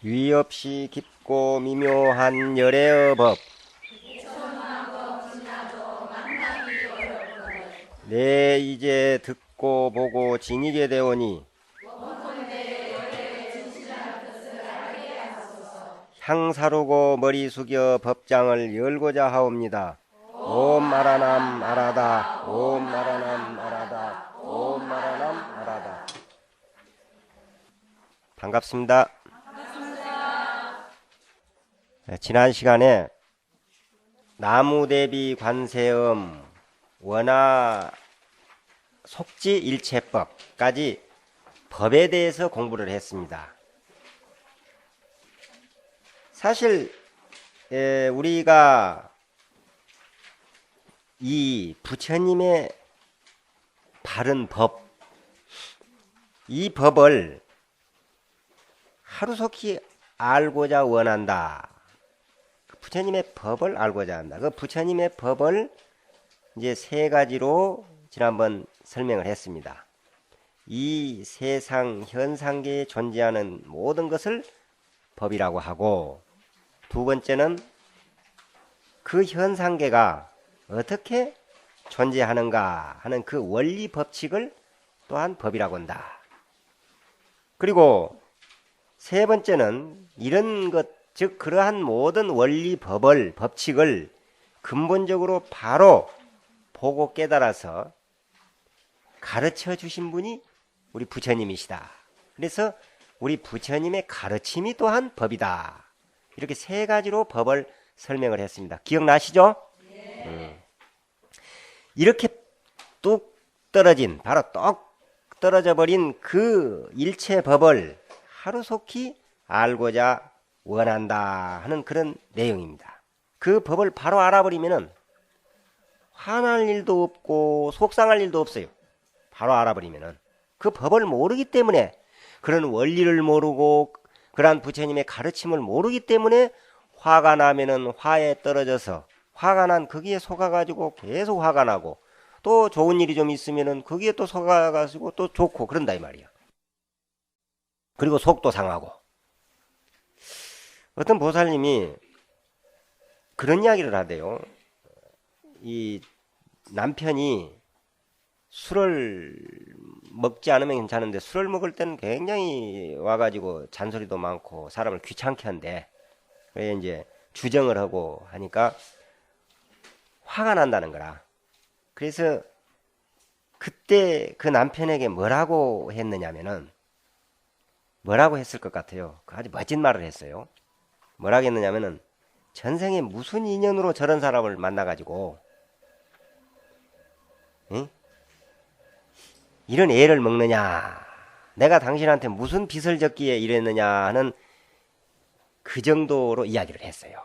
유의 없이 깊고 미묘한 열애의 법. 내 이제 듣고 보고 지니게 되오니 향사르고 머리 숙여 법장을 열고자 하옵니다. 옴 마라남 아라다. 옴 마라남 아라다. 옴 마라남 아라다. 반갑습니다. 지난 시간에 나무대비 관세음 원화 속지일체법까지 법에 대해서 공부를 했습니다. 사실 우리가 이 부처님의 바른 법, 이 법을 하루속히 알고자 원한다. 부처님의 법을 알고자 한다. 그 부처님의 법을 이제 세 가지로 지난번 설명을 했습니다. 이 세상 현상계에 존재하는 모든 것을 법이라고 하고, 두 번째는 그 현상계가 어떻게 존재하는가 하는 그 원리 법칙을 또한 법이라고 한다. 그리고 세 번째는 이런 것, 즉 그러한 모든 원리 법칙을 근본적으로 바로 보고 깨달아서 가르쳐 주신 분이 우리 부처님이시다. 그래서 우리 부처님의 가르침이 또한 법이다. 이렇게 세 가지로 법을 설명을 했습니다. 기억나시죠? 이렇게 뚝 떨어진, 바로 똑 떨어져 버린 그 일체 법을 하루속히 알고자 원한다 하는 그런 내용입니다. 그 법을 바로 알아버리면은 화날 일도 없고 속상할 일도 없어요. 바로 알아버리면은. 그 법을 모르기 때문에, 그런 원리를 모르고 그러한 부처님의 가르침을 모르기 때문에 화가 나면은 화에 떨어져서, 화가 난 거기에 속아가지고 계속 화가 나고, 또 좋은 일이 좀 있으면은 거기에 또 속아가지고 또 좋고 그런다 이 말이야. 그리고 속도 상하고. 어떤 보살님이 그런 이야기를 하대요. 이 남편이 술을 먹지 않으면 괜찮은데 술을 먹을 때는 굉장히 와가지고 잔소리도 많고 사람을 귀찮게 한대. 그래 이제 주정을 하고 하니까 화가 난다는 거라. 그래서 그때 그 남편에게 뭐라고 했느냐면은, 뭐라고 했을 것 같아요. 아주 멋진 말을 했어요. 뭐라고 했느냐면은, 전생에 무슨 인연으로 저런 사람을 만나가지고 응? 이런 애를 먹느냐, 내가 당신한테 무슨 빚을 졌기에 이랬느냐 하는 그 정도로 이야기를 했어요.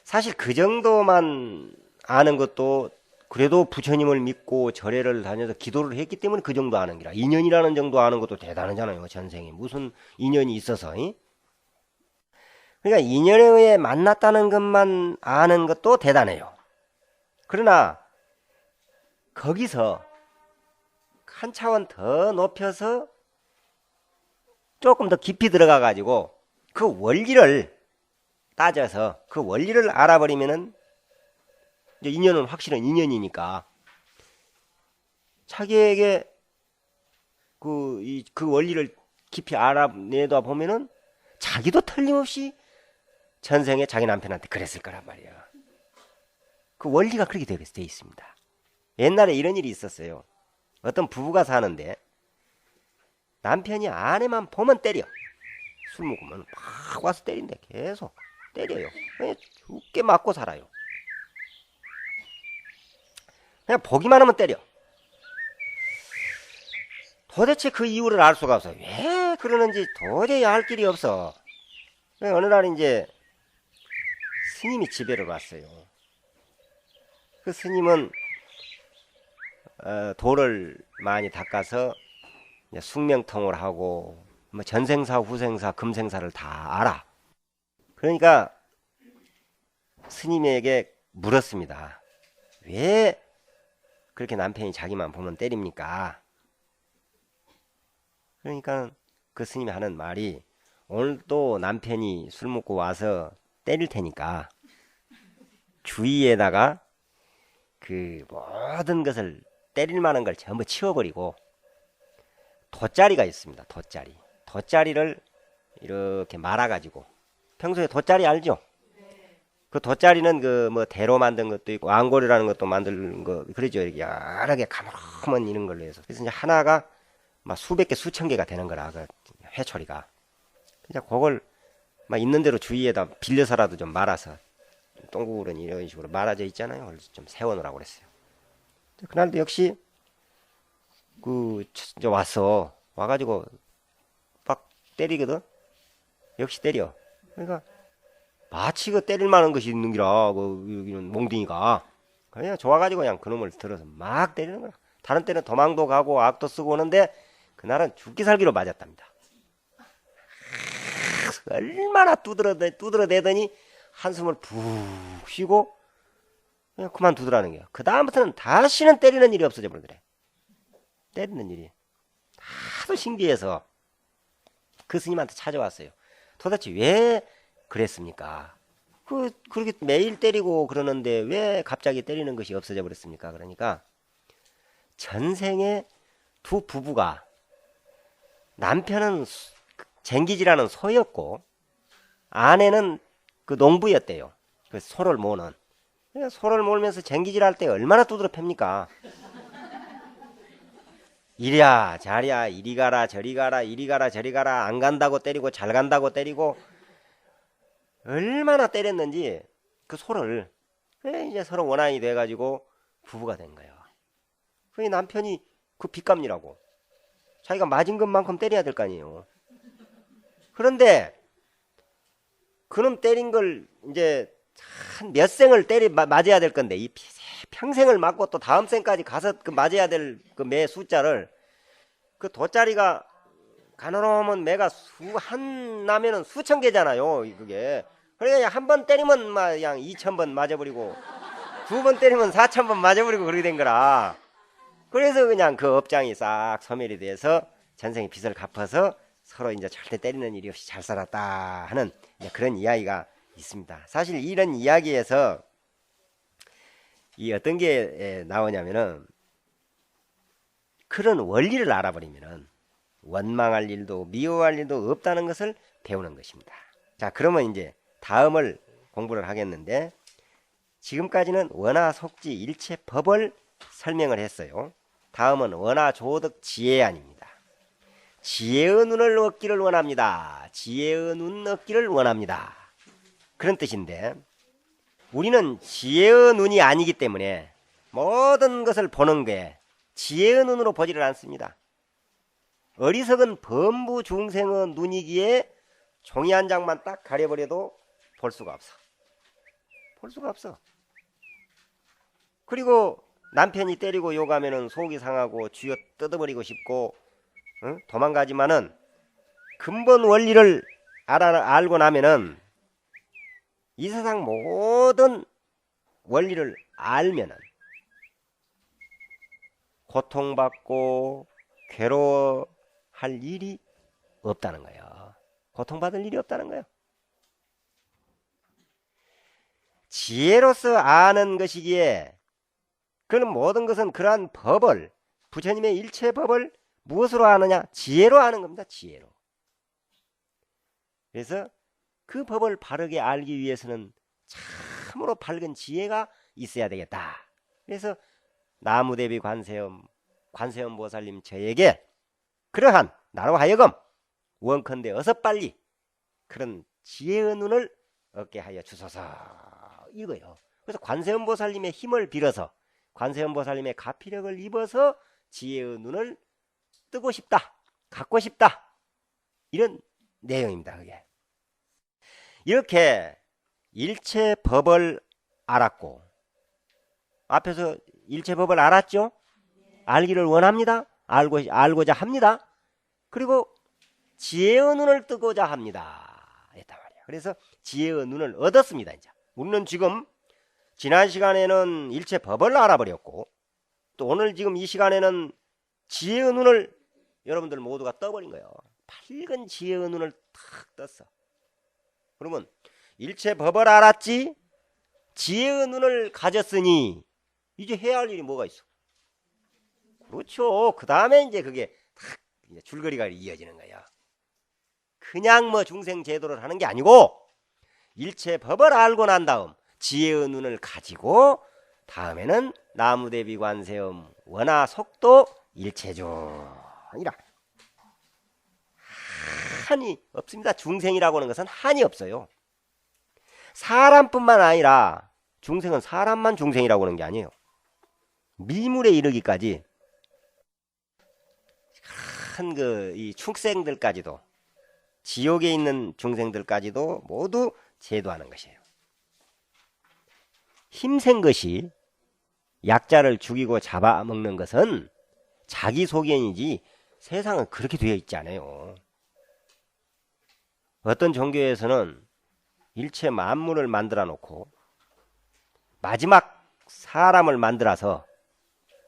사실 그 정도만 아는 것도 그래도 부처님을 믿고 절에를 다녀서 기도를 했기 때문에 그 정도 아는 기라. 인연이라는 정도 아는 것도 대단하잖아요. 전생에 무슨 인연이 있어서. 그러니까 인연에 의해 만났다는 것만 아는 것도 대단해요. 그러나 거기서 한 차원 더 높여서 조금 더 깊이 들어가 가지고 그 원리를 따져서 그 원리를 알아버리면은, 이제 인연은 확실한 인연이니까 자기에게 그 원리를 깊이 알아내다 보면은 자기도 틀림없이 전생에 자기 남편한테 그랬을 거란 말이야. 그 원리가 그렇게 돼 있습니다. 옛날에 이런 일이 있었어요. 어떤 부부가 사는데 남편이 아내만 보면 때려. 술 먹으면 막 와서 때린대. 계속 때려요. 그냥 죽게 맞고 살아요. 그냥 보기만 하면 때려. 도대체 그 이유를 알 수가 없어. 왜 그러는지 도저히 알 길이 없어. 어느 날 이제 스님이 집에를 왔어요. 그 스님은 돌을 많이 닦아서 숙명통을 하고 뭐 전생사, 후생사, 금생사를 다 알아. 그러니까 스님에게 물었습니다. 왜 그렇게 남편이 자기만 보면 때립니까? 그러니까 그 스님이 하는 말이, 오늘 또 남편이 술 먹고 와서 때릴 테니까 주위에다가 그 모든 것을 때릴 만한 걸 전부 치워버리고 돗자리가 있습니다. 돗자리를 이렇게 말아가지고, 평소에 돗자리 알죠? 그 돗자리는 그 뭐 대로 만든 것도 있고 왕고리라는 것도 만든 거 그러죠. 이렇게 여러 개 가물가물 이런 걸로 해서. 그래서 이제 하나가 막 수백 개 수천 개가 되는 거라, 그 회초리가. 그냥 그걸 막 있는 대로 주위에다 빌려서라도 좀 말아서, 동국으로는 이런 식으로 말아져 있잖아요. 그래서 좀 세워놓으라고 그랬어요. 그날도 역시 이제 와가지고 막 때리거든. 역시 때려. 그러니까 마치 그 때릴 만한 것이 있는 기라, 여기는 몽둥이가. 그냥 좋아가지고 그냥 그놈을 들어서 막 때리는 거야. 다른 때는 도망도 가고 악도 쓰고 오는데 그날은 죽기 살기로 맞았답니다. 얼마나 두드러대더니 한숨을 푹 쉬고 그냥 그만두더라는 거야. 그 다음부터는 다시는 때리는 일이 없어져 버리더래. 때리는 일이. 하도 신기해서 그 스님한테 찾아왔어요. 도대체 왜 그랬습니까? 그렇게 매일 때리고 그러는데 왜 갑자기 때리는 것이 없어져 버렸습니까? 그러니까 전생에 두 부부가, 남편은 쟁기지라는 소였고 아내는 그 농부였대요. 그 소를 모는. 소를 몰면서 쟁기질 할 때 얼마나 두드러 팹니까? 이랴 자랴 이리 가라 저리 가라, 이리 가라 저리 가라, 안 간다고 때리고 잘 간다고 때리고 얼마나 때렸는지 그 소를. 이제 서로 원한이 돼가지고 부부가 된 거예요. 그 남편이 그 빚갚느라고 자기가 맞은 것만큼 때려야 될 거 아니에요. 그런데 그놈 때린 걸 이제 한 몇 생을 맞아야 될 건데, 이 평생을 맞고 또 다음 생까지 가서 그 맞아야 될 그 매 숫자를, 그 돗자리가 가노로면 매가 한 나면은 수천 개잖아요. 그게. 그러니까 한 번 때리면 막 그냥 2,000번 맞아버리고, 두 번 때리면 4,000번 맞아버리고 그렇게 된 거라. 그래서 그냥 그 업장이 싹 소멸이 돼서 전생에 빚을 갚아서 서로 이제 절대 때리는 일이 없이 잘 살았다 하는 그런 이야기가 있습니다. 사실 이런 이야기에서 이 어떤 게 나오냐면은, 그런 원리를 알아버리면은 원망할 일도 미워할 일도 없다는 것을 배우는 것입니다. 자, 그러면 이제 다음을 공부를 하겠는데, 지금까지는 원화 속지 일체 법을 설명을 했어요. 다음은 원화 조득 지혜안입니다. 지혜의 눈을 얻기를 원합니다. 지혜의 눈 얻기를 원합니다. 그런 뜻인데, 우리는 지혜의 눈이 아니기 때문에 모든 것을 보는 게 지혜의 눈으로 보지를 않습니다. 어리석은 범부 중생의 눈이기에 종이 한 장만 딱 가려버려도 볼 수가 없어. 볼 수가 없어. 그리고 남편이 때리고 욕하면은 속이 상하고 쥐어 뜯어버리고 싶고 도망가지만은, 근본 원리를 알고 나면은, 이 세상 모든 원리를 알면은 고통받고 괴로워할 일이 없다는 거예요. 고통받을 일이 없다는 거예요. 지혜로서 아는 것이기에, 그는 모든 것은 그러한 법을, 부처님의 일체 법을 무엇으로 아느냐? 지혜로 아는 겁니다. 지혜로. 그래서 그 법을 바르게 알기 위해서는 참으로 밝은 지혜가 있어야 되겠다. 그래서 나무대비 관세음 보살님 저에게 그러한 나로 하여금 원컨대 어서 빨리 그런 지혜의 눈을 얻게 하여 주소서, 이거요. 그래서 관세음 보살님의 힘을 빌어서, 관세음 보살님의 가피력을 입어서 지혜의 눈을 뜨고 싶다, 갖고 싶다, 이런 내용입니다. 그게. 이렇게 일체 법을 알았고, 앞에서 일체 법을 알았죠? 알기를 원합니다. 알고자 합니다. 그리고 지혜의 눈을 뜨고자 합니다. 했단 말이에요. 그래서 지혜의 눈을 얻었습니다. 이제 우리는 지금 지난 시간에는 일체 법을 알아버렸고, 또 오늘 지금 이 시간에는 지혜의 눈을 여러분들 모두가 떠버린 거예요. 밝은 지혜의 눈을 탁 떴어. 그러면 일체 법을 알았지, 지혜의 눈을 가졌으니 이제 해야 할 일이 뭐가 있어? 그렇죠. 그 다음에 이제 그게 탁 줄거리가 이어지는 거야. 그냥 뭐 중생 제도를 하는 게 아니고 일체 법을 알고 난 다음 지혜의 눈을 가지고 다음에는 나무대비 관세음 원하 속도 일체조이라. 한이 없습니다. 중생이라고 하는 것은 한이 없어요. 사람뿐만 아니라 중생은 사람만 중생이라고 하는 게 아니에요. 미물에 이르기까지 큰 이 축생들까지도, 지옥에 있는 중생들까지도 모두 제도하는 것이에요. 힘센 것이 약자를 죽이고 잡아먹는 것은 자기 소견이지 세상은 그렇게 되어 있지 않아요. 어떤 종교에서는 일체 만물을 만들어 놓고 마지막 사람을 만들어서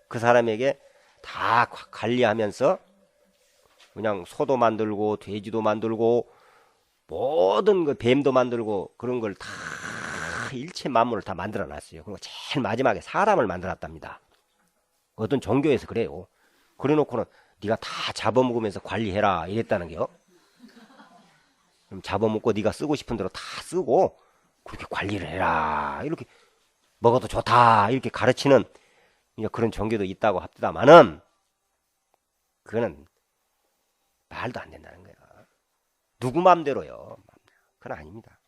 그 사람에게 다 관리하면서 그냥 소도 만들고 돼지도 만들고 모든 그 뱀도 만들고 그런 걸 다 일체 만물을 다 만들어 놨어요. 그리고 제일 마지막에 사람을 만들었답니다. 어떤 종교에서 그래요. 그래 놓고는 네가 다 잡아먹으면서 관리해라 이랬다는 게요. 그럼 잡아먹고 네가 쓰고 싶은 대로 다 쓰고 그렇게 관리를 해라, 이렇게 먹어도 좋다 이렇게 가르치는 그런 종교도 있다고 합니다만은 그거는 말도 안 된다는 거야. 누구 맘대로요. 그건 아닙니다.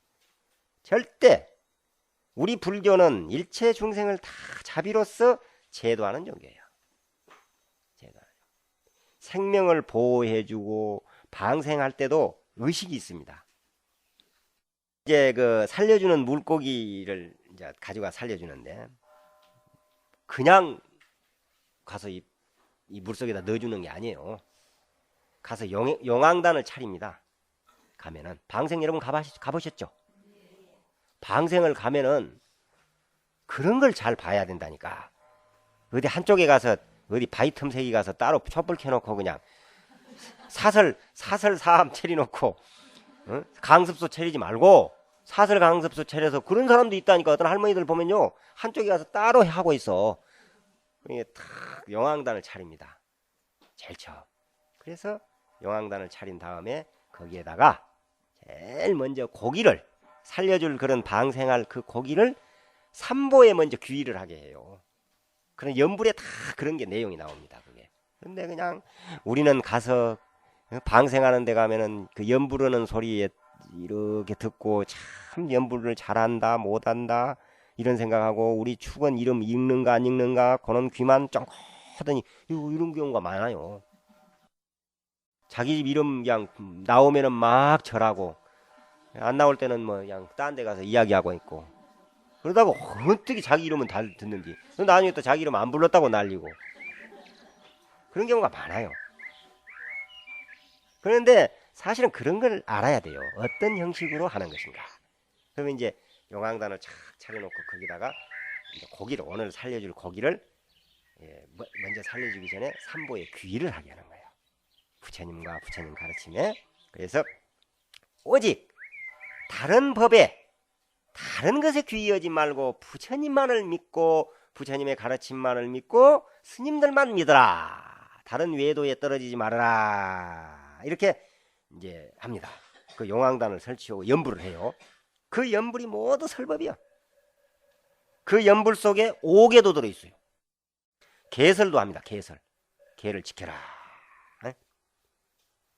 절대 우리 불교는 일체 중생을 다 자비로서 제도하는 종교예요. 생명을 보호해주고 방생할 때도 의식이 있습니다. 이제 그 살려주는 물고기를 이제 가져가 살려주는데 그냥 가서 이 물속에다 넣어주는 게 아니에요. 가서 용왕단을 차립니다. 가면은 방생 여러분 가보셨죠? 방생을 가면은 그런 걸 잘 봐야 된다니까. 어디 한쪽에 가서 어디 바위 틈새기 가서 따로 촛불 켜놓고 그냥 사슬 차려놓고 강습소 차리지 말고 사슬 강습소 차려서 그런 사람도 있다니까. 어떤 할머니들 보면요 한쪽에 가서 따로 하고 있어. 탁 용왕단을 차립니다. 제일 처음. 그래서 용왕단을 차린 다음에 거기에다가 제일 먼저 고기를 살려줄 그런 방생할 그 고기를 삼보에 먼저 귀의를 하게 해요. 그런 연불에 다 그런 게 내용이 나옵니다. 그게. 근데 그냥 우리는 가서 방생하는 데 가면은 그 연부르는 소리에 이렇게 듣고 참 연불을 잘한다 못한다 이런 생각하고 우리 축은 이름 읽는가 안 읽는가 그런 귀만 쫑하더니 이런 경우가 많아요. 자기 집 이름 그냥 나오면은 막 절하고 안 나올 때는 뭐 그냥 딴 데 가서 이야기하고 있고 그러다가 어떻게 자기 이름은 다 듣는지 나중에 또 자기 이름 안 불렀다고 난리고 그런 경우가 많아요. 그런데 사실은 그런 걸 알아야 돼요. 어떤 형식으로 하는 것인가. 그러면 이제 용왕단을 착 차려놓고 거기다가 이제 고기를 오늘 살려줄 고기를 먼저 살려주기 전에 삼보에 귀의를 하게 하는 거예요. 부처님과 부처님 가르침에. 그래서 오직 다른 법에 다른 것에 귀의하지 말고 부처님만을 믿고 부처님의 가르침만을 믿고 스님들만 믿어라. 다른 외도에 떨어지지 말아라. 이렇게 이제 합니다. 그 용왕단을 설치하고 연불을 해요. 그 연불이 모두 설법이야. 그 연불 속에 오개도 들어있어요. 개설도 합니다. 개를 지켜라.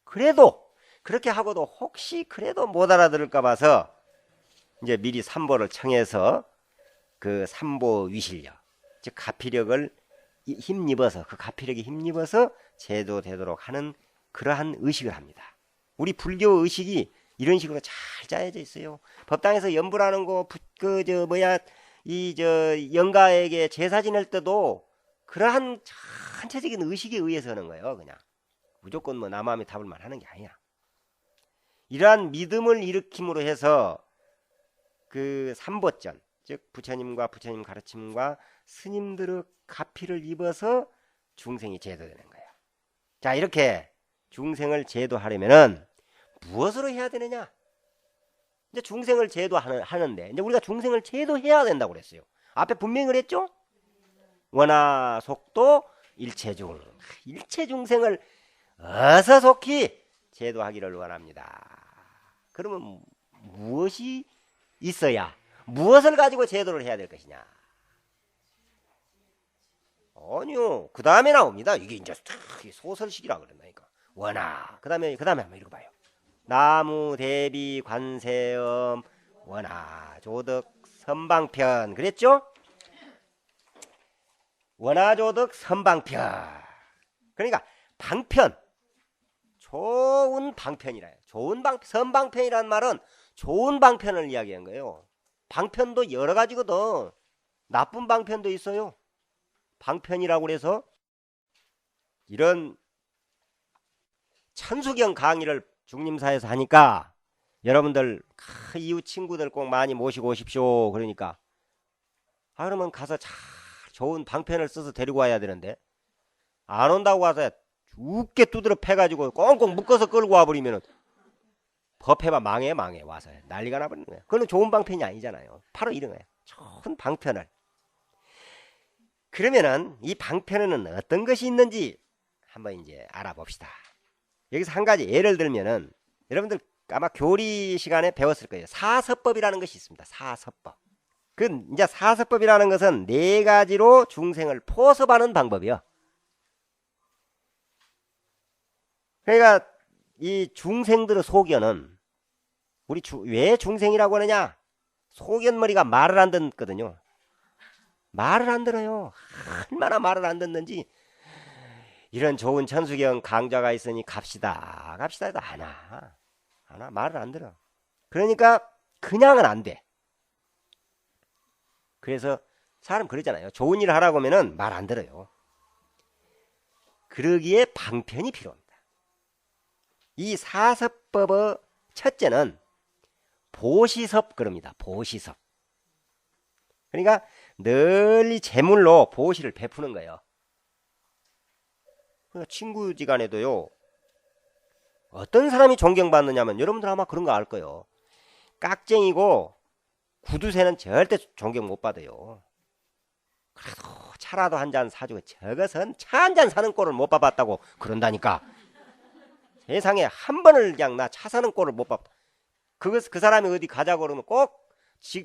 그래도 그렇게 하고도 혹시 그래도 못 알아들을까 봐서 이제 미리 삼보를 청해서 그 삼보 위실력, 즉 가피력을 힘입어서 그 가피력에 힘입어서 제도되도록 하는 그러한 의식을 합니다. 우리 불교 의식이 이런 식으로 잘 짜여져 있어요. 법당에서 연불하는 거, 영가에게 제사 지낼 때도 그러한 전체적인 의식에 의해서 하는 거예요. 그냥 무조건 뭐 남함이 답을만 하는 게 아니야. 이러한 믿음을 일으킴으로 해서 그 삼보전, 즉 부처님과 부처님 가르침과 스님들의 가피를 입어서 중생이 제도되는 거예요. 자, 이렇게 중생을 제도하려면은 무엇으로 해야 되느냐? 이제 중생을 제도하는데 이제 우리가 중생을 제도해야 된다고 그랬어요. 앞에 분명히 그랬죠? 원하 속도 일체중. 일체중생을 어서 속히 제도하기를 원합니다. 그러면 무엇이 있어야, 무엇을 가지고 제도를 해야 될 것이냐? 아니요. 그 다음에 나옵니다. 이게 이제 소설식이라 그런다니까. 원하. 그 다음에 한번 읽어봐요. 나무 대비 관세음 원하 조덕 선방편. 그랬죠? 원하 조덕 선방편. 그러니까 방편. 좋은 방편이라. 좋은 선방편이라는 말은 좋은 방편을 이야기한 거예요. 방편도 여러 가지거든. 나쁜 방편도 있어요. 방편이라고 해서 이런 천수경 강의를 중림사에서 하니까 여러분들 이웃 친구들 꼭 많이 모시고 오십시오. 그러니까 그러면 가서 잘 좋은 방편을 써서 데리고 와야 되는데 안 온다고 와서 죽게 두드려 패가지고 꽁꽁 묶어서 끌고 와버리면은 법회가 망해 와서 난리가 나버리는 거야. 그건 좋은 방편이 아니잖아요. 바로 이런 거야. 좋은 방편을. 그러면은 이 방편에는 어떤 것이 있는지 한번 이제 알아봅시다. 여기서 한 가지 예를 들면은 여러분들 아마 교리 시간에 배웠을 거예요. 사서법이라는 것이 있습니다. 사서법. 그 이제 사서법이라는 것은 네 가지로 중생을 포섭하는 방법이요. 그러니까 이 중생들의 소견은 우리 왜 중생이라고 하느냐? 소견머리가 말을 안 듣거든요. 말을 안 들어요. 얼마나 말을 안 듣는지. 이런 좋은 천수경 강좌가 있으니 갑시다 해도 안 와. 말을 안 들어. 그러니까 그냥은 안 돼. 그래서 사람 그러잖아요. 좋은 일을 하라고 하면은 말 안 들어요. 그러기에 방편이 필요합니다. 이 사서법의 첫째는 보시섭 그럽니다. 보시섭. 그러니까 널리 제물로 보시를 베푸는 거예요. 그러니까 친구지간에도요. 어떤 사람이 존경받느냐면 여러분들 아마 그런 거 알 거예요. 깍쟁이고 구두쇠는 절대 존경 못 받아요. 그래도 차라도 한 잔 사주고 저것은 차 한 잔 사는 꼴을 못 봐봤다고 그런다니까. 세상에 한 번을 그냥 나 차 사는 꼴을 못 봤다. 그 사람이 어디 가자고 그러면 꼭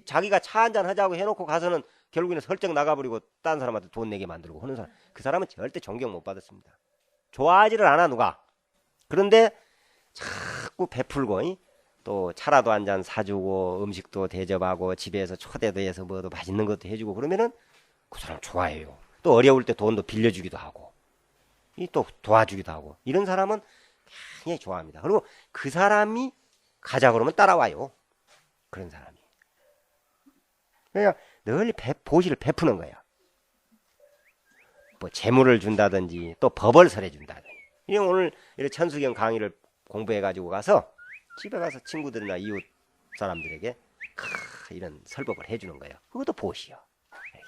자기가 차 한 잔 하자고 해놓고 가서는 결국에는 설정 나가버리고 딴 사람한테 돈 내게 만들고 하는 사람. 그 사람은 절대 존경 못 받았습니다. 좋아하지를 않아 누가. 그런데 자꾸 베풀고 또 차라도 한 잔 사주고 음식도 대접하고 집에서 초대도 해서 뭐도 맛있는 것도 해주고 그러면은 그 사람 좋아해요. 또 어려울 때 돈도 빌려주기도 하고 또 도와주기도 하고 이런 사람은 굉장히 좋아합니다. 그리고 그 사람이 가자 그러면 따라와요. 그런 사람이. 그러니까 널리 보시를 베푸는 거야. 뭐 재물을 준다든지 또 법을 설해준다든지. 이런 오늘 이런 천수경 강의를 공부해가지고 가서 집에 가서 친구들이나 이웃 사람들에게 이런 설법을 해주는 거예요. 그것도 보시요. 이렇게.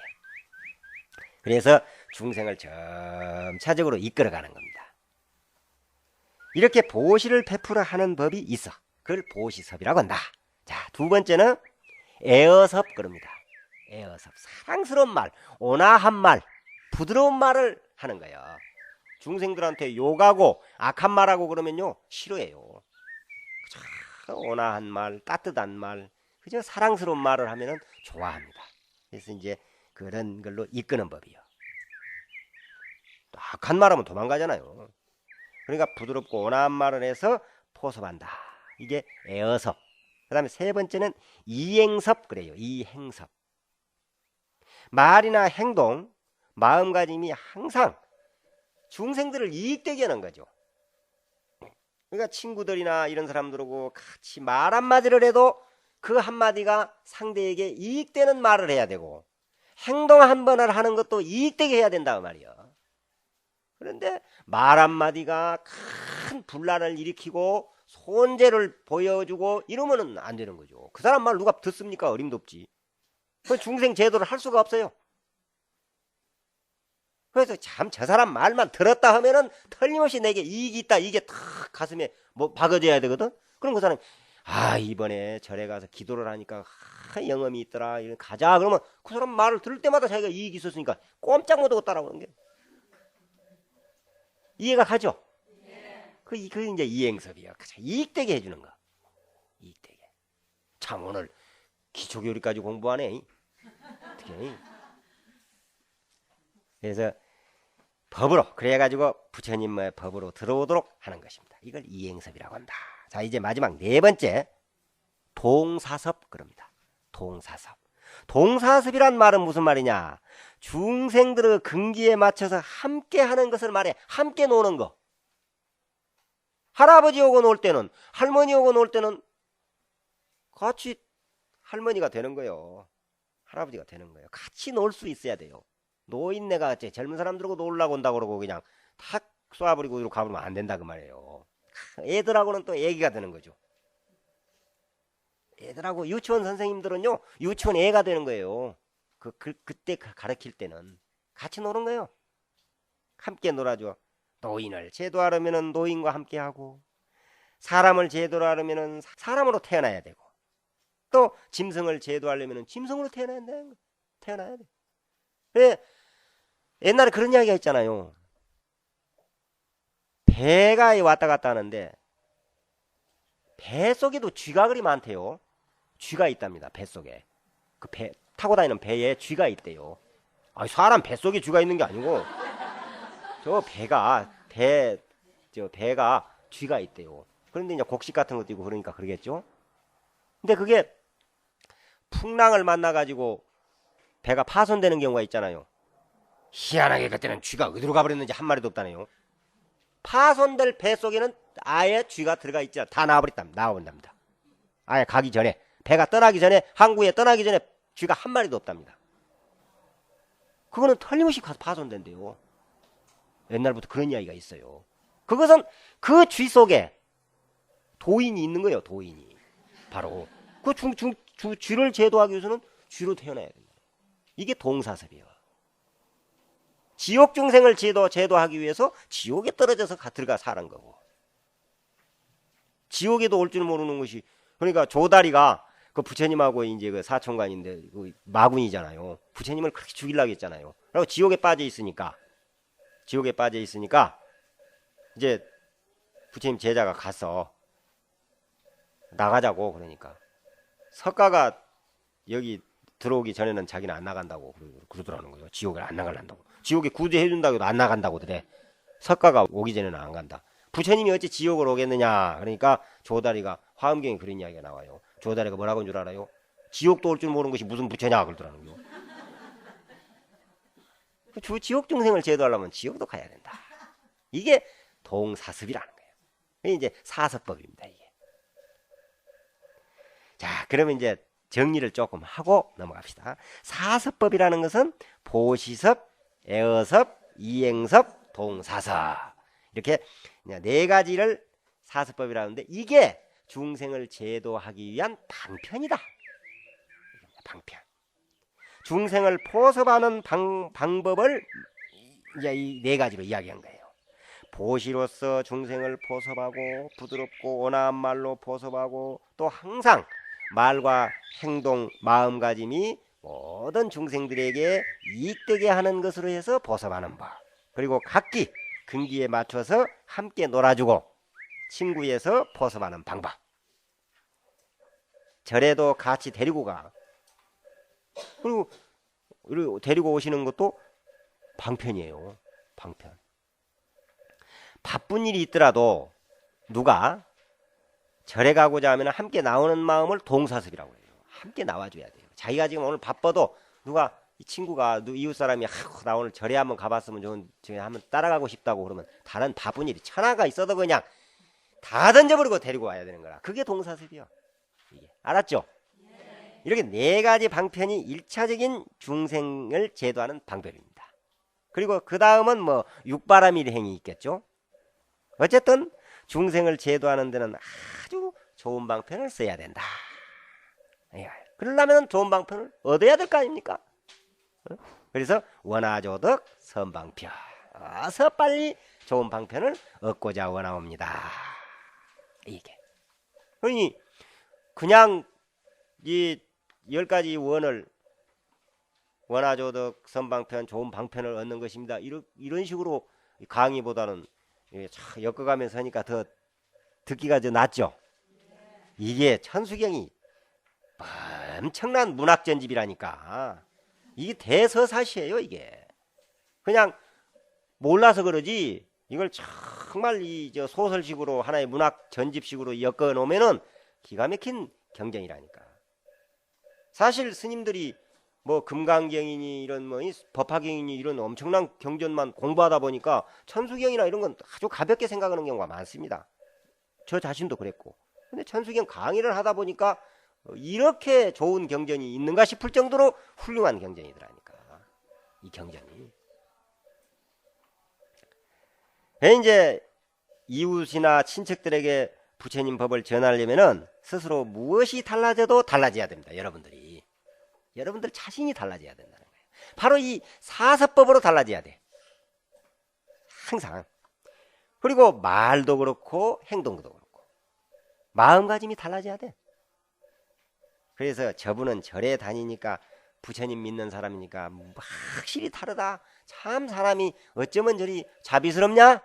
그래서 중생을 점차적으로 이끌어가는 겁니다. 이렇게 보시를 베풀어 하는 법이 있어. 그걸 보시섭이라고 한다. 자, 두 번째는 애어섭 그럽니다. 애어섭. 사랑스러운 말, 온화한 말, 부드러운 말을 하는 거예요. 중생들한테 욕하고 악한 말하고 그러면요 싫어해요. 온화한 말, 따뜻한 말, 그저 사랑스러운 말을 하면은 좋아합니다. 그래서 이제 그런 걸로 이끄는 법이요. 또 악한 말하면 도망가잖아요. 그러니까 부드럽고 온화한 말을 해서 포섭한다. 이게 애어섭. 그 다음에 세 번째는 이행섭 그래요. 이행섭. 말이나 행동, 마음가짐이 항상 중생들을 이익되게 하는 거죠. 그러니까 친구들이나 이런 사람들하고 같이 말 한마디를 해도 그 한마디가 상대에게 이익되는 말을 해야 되고 행동 한 번을 하는 것도 이익되게 해야 된다 그 말이야. 그런데 말 한마디가 큰 분란을 일으키고 손재를 보여주고 이러면은 안 되는 거죠. 그 사람 말 누가 듣습니까? 어림도 없지. 그 중생 제도를 할 수가 없어요. 그래서 참 저 사람 말만 들었다 하면은 틀림없이 내게 이익이 있다. 이게 탁 가슴에 뭐 박아져야 되거든. 그럼 그 사람이 이번에 절에 가서 기도를 하니까 영험이 있더라. 가자. 그러면 그 사람 말을 들을 때마다 자기가 이익이 있었으니까 꼼짝 못하고 따라오는 게. 이해가 가죠? 그 이제 이행섭이야. 이익되게 해주는 거. 이익되게. 참 오늘 기초교리까지 공부하네. 어떻게? 그래서 법으로 그래가지고 부처님의 법으로 들어오도록 하는 것입니다. 이걸 이행섭이라고 한다. 자, 이제 마지막 네 번째 동사섭 그럽니다. 동사섭. 동사섭이란 말은 무슨 말이냐? 중생들의 근기에 맞춰서 함께 하는 것을 말해. 함께 노는 거. 할아버지하고 놀 때는, 할머니하고 놀 때는 같이 할머니가 되는 거예요. 할아버지가 되는 거예요. 같이 놀 수 있어야 돼요. 노인네가 젊은 사람들하고 놀라고 온다고 그러고 그냥 탁 쏴버리고 이러고 가버리면 안 된다 그 말이에요. 애들하고는 또 애기가 되는 거죠. 애들하고 유치원 선생님들은요, 유치원 애가 되는 거예요. 그때 가르칠 때는 같이 노는 거예요. 함께 놀아줘. 노인을 제도하려면 노인과 함께 하고, 사람을 제도하려면 사람으로 태어나야 되고, 또 짐승을 제도하려면 짐승으로 태어나야 돼. 그래, 옛날에 그런 이야기가 있잖아요. 배가 왔다 갔다 하는데 배 속에도 쥐가 그리 많대요. 쥐가 있답니다. 배 속에. 그 배 타고 다니는 배에 쥐가 있대요. 사람 배 속에 쥐가 있는 게 아니고 저 배가 쥐가 있대요. 그런데 이제 곡식 같은 것도 있고 그러니까 그러겠죠. 근데 그게 풍랑을 만나 가지고 배가 파손되는 경우가 있잖아요. 희한하게 그때는 쥐가 어디로 가버렸는지 한 마리도 없다네요. 파손될 배 속에는 아예 쥐가 들어가 있지 않아. 다 나와버린답니다. 아예 가기 전에, 배가 떠나기 전에, 항구에 떠나기 전에 쥐가 한 마리도 없답니다. 그거는 틀림없이 가서 파손된대요. 옛날부터 그런 이야기가 있어요. 그것은 그 쥐 속에 도인이 있는 거예요. 도인이. 바로 그 쥐를 제도하기 위해서는 쥐로 태어나야 된다. 이게 동사섭이에요. 지옥 중생을 제도하기 위해서 지옥에 떨어져서 들어가 사는 거고, 지옥에도 올 줄 모르는 것이, 그러니까 조다리가 그 부처님하고 이제 그 사촌간인데 그 마군이잖아요. 부처님을 그렇게 죽이려고 했잖아요. 그리고 지옥에 빠져 있으니까 이제 부처님 제자가 가서 나가자고 그러니까 석가가 여기 들어오기 전에는 자기는 안 나간다고 그러더라는 거예요. 지옥에 안 나가려고. 지옥에 구제해준다고 해도 안 나간다고 그래. 석가가 오기 전에는 안 간다. 부처님이 어찌 지옥을 오겠느냐. 그러니까 조다리가 화엄경에 그런 이야기가 나와요. 조다리가 뭐라고 한 줄 알아요? 지옥도 올 줄 모르는 것이 무슨 부처냐 그러더라는 거예요. 지옥 중생을 제도하려면 지옥도 가야 된다. 이게 동사섭이라는 거예요. 이게 이제 사섭법입니다. 이게. 자, 그러면 이제 정리를 조금 하고 넘어갑시다. 사섭법이라는 것은 보시섭, 애어섭, 이행섭, 동사섭, 이렇게 네 가지를 사섭법이라는데, 이게 중생을 제도하기 위한 방편이다. 방편. 중생을 포섭하는 방법을 이제 이 네 가지로 이야기한 거예요. 보시로서 중생을 포섭하고, 부드럽고 온화한 말로 포섭하고, 또 항상 말과 행동, 마음가짐이 모든 중생들에게 이익되게 하는 것으로 해서 보섭하는 법. 그리고 각기 근기에 맞춰서 함께 놀아주고 친구에서 포섭하는 방법. 절에도 같이 데리고 가. 그리고 데리고 오시는 것도 방편이에요. 방편. 바쁜 일이 있더라도 누가 절에 가고자 하면 함께 나오는 마음을 동사섭이라고 해요. 함께 나와줘야 돼요. 자기가 지금 오늘 바빠도 누가 이 친구가 이웃 사람이 나 오늘 절에 한번 가봤으면 좋은 한번 따라가고 싶다고 그러면 다른 바쁜 일이 천하가 있어도 그냥 다 던져버리고 데리고 와야 되는 거라. 그게 동사섭이요. 이게. 알았죠? 이렇게 네 가지 방편이 1차적인 중생을 제도하는 방법입니다. 그리고 그 다음은 뭐 육바라밀행이 있겠죠. 어쨌든 중생을 제도하는 데는 아주 좋은 방편을 써야 된다. 그러려면 좋은 방편을 얻어야 될 거 아닙니까? 그래서 원하조덕 선방편. 어서 빨리 좋은 방편을 얻고자 원하옵니다. 이게. 그러니 그냥 이 10가지 원을 원하조덕 선방편 좋은 방편을 얻는 것입니다. 이런 식으로 강의보다는 엮어가면서 하니까 더 듣기가 더 낫죠. 이게 천수경이 엄청난 문학 전집이라니까. 이게 대서사시예요. 이게 그냥 몰라서 그러지 이걸 정말 저 소설식으로 하나의 문학 전집식으로 엮어 놓으면은 기가 막힌 경전이라니까. 사실 스님들이 뭐 금강경이니 이런 뭐 법화경이니 이런 엄청난 경전만 공부하다 보니까 천수경이나 이런 건 아주 가볍게 생각하는 경우가 많습니다. 저 자신도 그랬고. 근데 천수경 강의를 하다 보니까 이렇게 좋은 경전이 있는가 싶을 정도로 훌륭한 경전이더라니까. 이 경전이. 이제 이웃이나 친척들에게 부처님 법을 전하려면은 스스로 무엇이 달라져도 달라져야 됩니다. 여러분들 자신이 달라져야 된다는 거예요. 바로 이 사서법으로 달라져야 돼. 항상. 그리고 말도 그렇고 행동도 그렇고 마음가짐이 달라져야 돼. 그래서 저분은 절에 다니니까 부처님 믿는 사람이니까 확실히 다르다. 참 사람이 어쩌면 저리 자비스럽냐?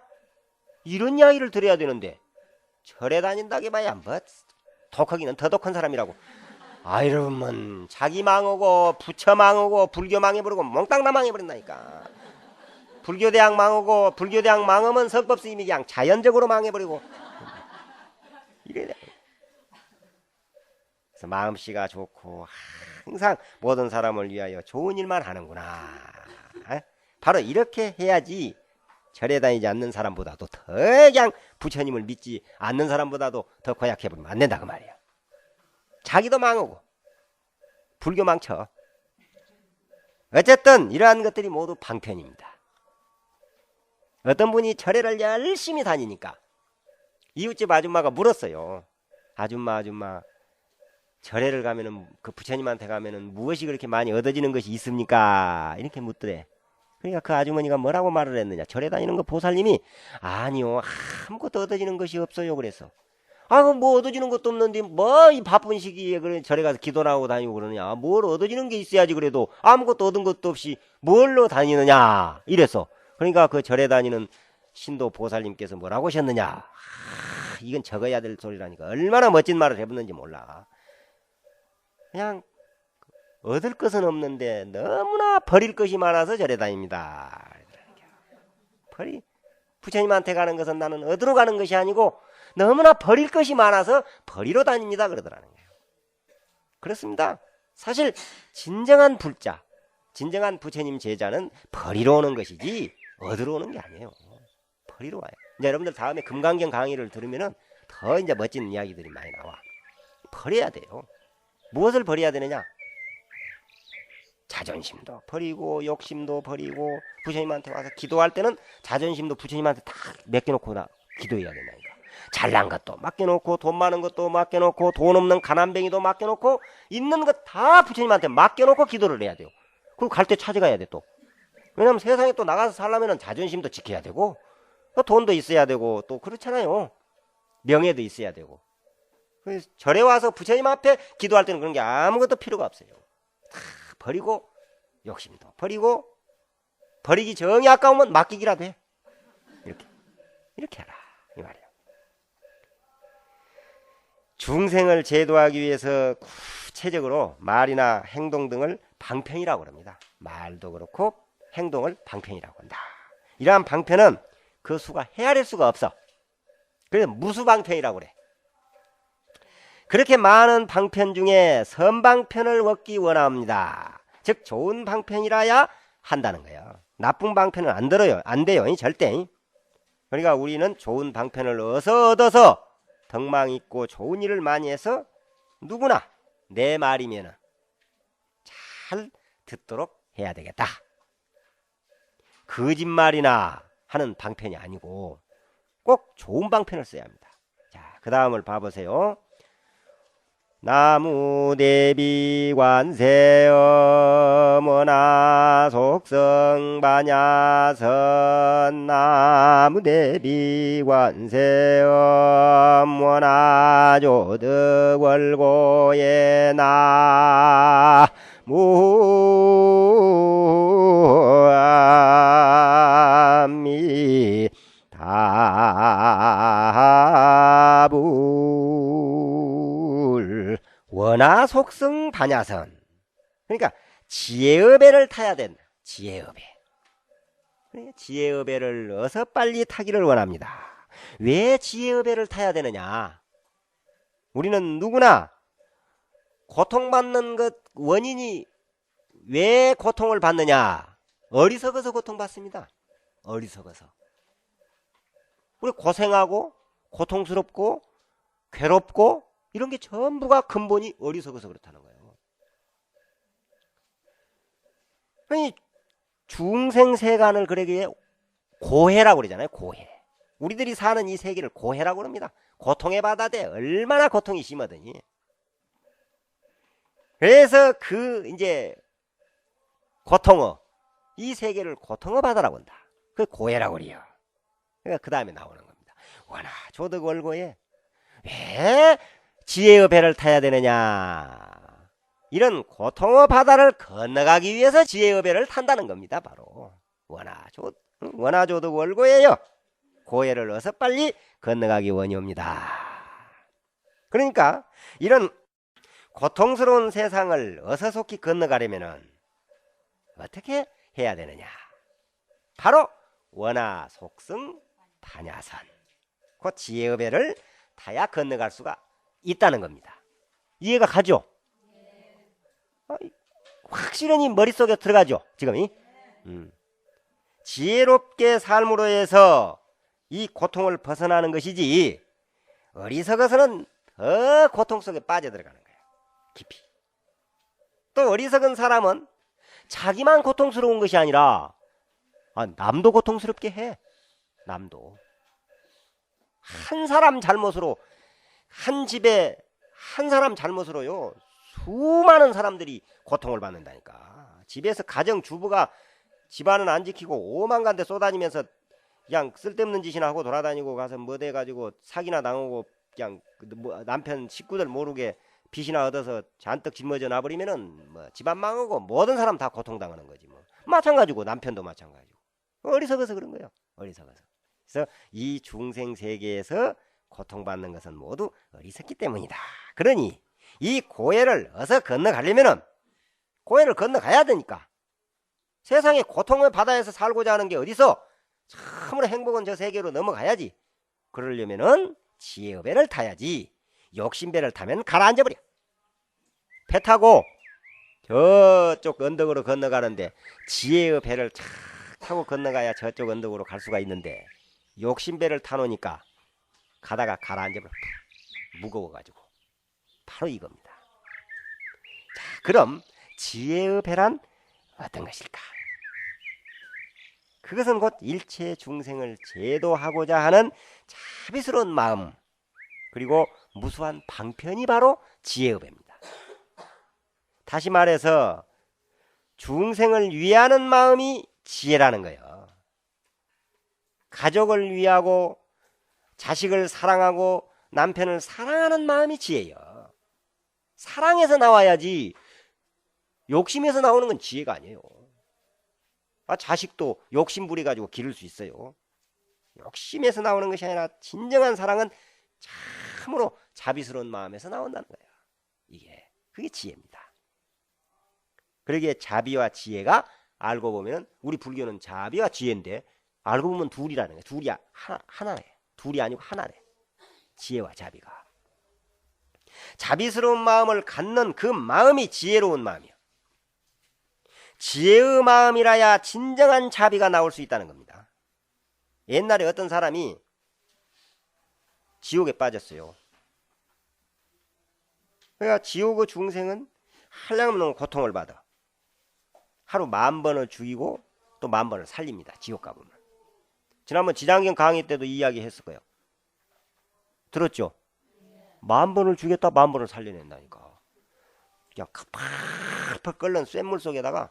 이런 이야기를 들어야 되는데 절에 다닌다게 봐야 뭐 독하기는 더 독한 사람이라고. 이러면 자기 망하고 부처 망하고 불교 망해버리고 몽땅 다 망해버린다니까. 불교대학 망하고 불교대학 망하면 성법스님이 그냥 자연적으로 망해버리고 이래야 돼. 그래서 마음씨가 좋고 항상 모든 사람을 위하여 좋은 일만 하는구나. 바로 이렇게 해야지 절에 다니지 않는 사람보다도 더 그냥 부처님을 믿지 않는 사람보다도 더 고약해버리면 안 된다 그 말이야. 자기도 망하고 불교 망쳐. 어쨌든 이러한 것들이 모두 방편입니다. 어떤 분이 절에를 열심히 다니니까 이웃집 아줌마가 물었어요. 아줌마 절에를 가면은 그 부처님한테 가면은 무엇이 그렇게 많이 얻어지는 것이 있습니까? 이렇게 묻더래. 그러니까 그 아주머니가 뭐라고 말을 했느냐. 절에 다니는 거 보살님이 아니요 아무것도 얻어지는 것이 없어요 그래서. 뭐 얻어지는 것도 없는데 뭐 이 바쁜 시기에 그래 절에 가서 기도나 하고 다니고 그러냐. 뭘 얻어지는 게 있어야지 그래도 아무것도 얻은 것도 없이 뭘로 다니느냐 이래서. 그러니까 그 절에 다니는 신도 보살님께서 뭐라고 하셨느냐. 이건 적어야 될 소리라니까. 얼마나 멋진 말을 해봤는지 몰라. 그냥 얻을 것은 없는데 너무나 버릴 것이 많아서 절에 다닙니다. 부처님한테 가는 것은 나는 얻으러 가는 것이 아니고 너무나 버릴 것이 많아서 버리러 다닙니다 그러더라는 거예요. 그렇습니다. 사실 진정한 불자, 진정한 부처님 제자는 버리러 오는 것이지 얻으러 오는 게 아니에요. 버리러 와요. 이제 여러분들 다음에 금강경 강의를 들으면은 더 이제 멋진 이야기들이 많이 나와. 버려야 돼요. 무엇을 버려야 되느냐? 자존심도 버리고 욕심도 버리고 부처님한테 와서 기도할 때는 자존심도 부처님한테 다 맡겨놓고 기도해야 된다니까. 잘난 것도 맡겨놓고 돈 많은 것도 맡겨놓고 돈 없는 가난뱅이도 맡겨놓고 있는 것 다 부처님한테 맡겨놓고 기도를 해야 돼요. 그리고 갈 때 찾아가야 돼 또. 왜냐면 세상에 또 나가서 살려면 자존심도 지켜야 되고 또 돈도 있어야 되고 또 그렇잖아요. 명예도 있어야 되고. 그래서 절에 와서 부처님 앞에 기도할 때는 그런 게 아무것도 필요가 없어요. 다 버리고 욕심도 버리고 버리기 정이 아까우면 맡기기라도 해. 이렇게 하라 이 말이야. 중생을 제도하기 위해서 구체적으로 말이나 행동 등을 방편이라고 합니다. 말도 그렇고 행동을 방편이라고 한다. 이러한 방편은 그 수가 헤아릴 수가 없어. 그래서 무수방편이라고 그래. 그렇게 많은 방편 중에 선방편을 얻기 원합니다. 즉 좋은 방편이라야 한다는 거예요. 나쁜 방편은 안 들어요. 안 돼요. 절대. 그러니까 우리는 좋은 방편을 얻어서 덕망 있고 좋은 일을 많이 해서 누구나 내 말이면 잘 듣도록 해야 되겠다. 거짓말이나 하는 방편이 아니고 꼭 좋은 방편을 써야 합니다. 자, 그 다음을 봐보세요. 나무대비 관세어머나 속성반야선 나무대비 관세어머나 조득월고에 나무아미다불 원하 속성 반야선. 그러니까 지혜의 배를 타야 된다. 지혜의 배. 지혜의 배를 어서 빨리 타기를 원합니다. 왜 지혜의 배를 타야 되느냐? 우리는 누구나 고통받는 것 원인이 왜 고통을 받느냐? 어리석어서 고통받습니다. 어리석어서. 우리 고생하고 고통스럽고 괴롭고 이런 게 전부가 근본이 어리석어서 그렇다는 거예요. 아니, 중생세간을 그러기에 고해라고 그러잖아요. 고해. 우리들이 사는 이 세계를 고해라고 합니다. 고통의 바다대 얼마나 고통이 심하더니. 그래서 이제 고통어, 이 세계를 고통어 바다라고 한다. 그 고해라고 그래요. 그러니까 그 다음에 나오는 겁니다. 원하 조득월고에 왜 지혜의 배를 타야 되느냐? 이런 고통의 바다를 건너가기 위해서 지혜의 배를 탄다는 겁니다. 바로 원하 조득월고에요. 고해를 어서 빨리 건너가기 원이옵니다. 그러니까 이런 고통스러운 세상을 어서 속히 건너가려면은 어떻게 해야 되느냐? 바로 원하 속성 반야선. 그 지혜의 배를 타야 건너갈 수가 있다는 겁니다. 이해가 가죠? 확실히 머릿속에 들어가죠? 지금 지혜롭게 삶으로 해서 이 고통을 벗어나는 것이지 어리석어서는 더 고통 속에 빠져들어가는 거예요. 깊이. 또 어리석은 사람은 자기만 고통스러운 것이 아니라 남도 고통스럽게 해. 남도. 한 사람 잘못으로, 한 집에 한 사람 잘못으로요, 수많은 사람들이 고통을 받는다니까. 집에서 가정주부가 집안은 안 지키고 오만간데 쏘다니면서 그냥 쓸데없는 짓이나 하고 돌아다니고 가서 뭐 돼가지고 사기나 당하고 그냥 남편 식구들 모르게 빚이나 얻어서 잔뜩 짊어져 놔버리면은 뭐 집안 망하고 모든 사람 다 고통당하는 거지 뭐. 마찬가지고 남편도 마찬가지고. 어리석어서 그런 거예요. 어리석어서. 그래서 이 중생 세계에서 고통받는 것은 모두 어리석기 때문이다. 그러니 이 고해를 어서 건너가려면은 고해를 건너가야 되니까. 세상에 고통의 바다에서 살고자 하는 게 어디서? 참으로 행복은 저 세계로 넘어가야지. 그러려면은 지혜의 배를 타야지. 욕심 배를 타면 가라앉아버려. 배 타고 저쪽 언덕으로 건너가는데 지혜의 배를 착 타고 건너가야 저쪽 언덕으로 갈 수가 있는데 욕심 배를 타놓으니까 가다가 가라앉아버려. 무거워가지고. 바로 이겁니다. 자, 그럼 지혜의 배란 어떤 것일까? 그것은 곧 일체 중생을 제도하고자 하는 자비스러운 마음, 그리고 무수한 방편이 바로 지혜의 배입니다. 다시 말해서 중생을 위하는 마음이 지혜라는 거예요. 가족을 위하고 자식을 사랑하고 남편을 사랑하는 마음이 지혜예요. 사랑에서 나와야지 욕심에서 나오는 건 지혜가 아니에요. 자식도 욕심 부려가지고 기를 수 있어요. 욕심에서 나오는 것이 아니라 진정한 사랑은 참으로 자비스러운 마음에서 나온다는 거예요. 그게 지혜입니다. 그러기에 자비와 지혜가 알고 보면 우리 불교는 자비와 지혜인데 알고 보면 둘이라는 거예요. 둘이 하나네. 둘이 아니고 하나네. 지혜와 자비가. 자비스러운 마음을 갖는 그 마음이 지혜로운 마음이요. 지혜의 마음이라야 진정한 자비가 나올 수 있다는 겁니다. 옛날에 어떤 사람이 지옥에 빠졌어요. 그러니까 지옥의 중생은 한량없는 고통을 받아. 하루 10,000번을 죽이고 또 10,000번을 살립니다. 지옥 가보면. 지난번 지장경 강의 때도 이야기 했을 거예요. 들었죠? 10,000번을 주겠다 10,000번을 살려낸다니까. 그냥 팍팍 끓는 쇳물 속에다가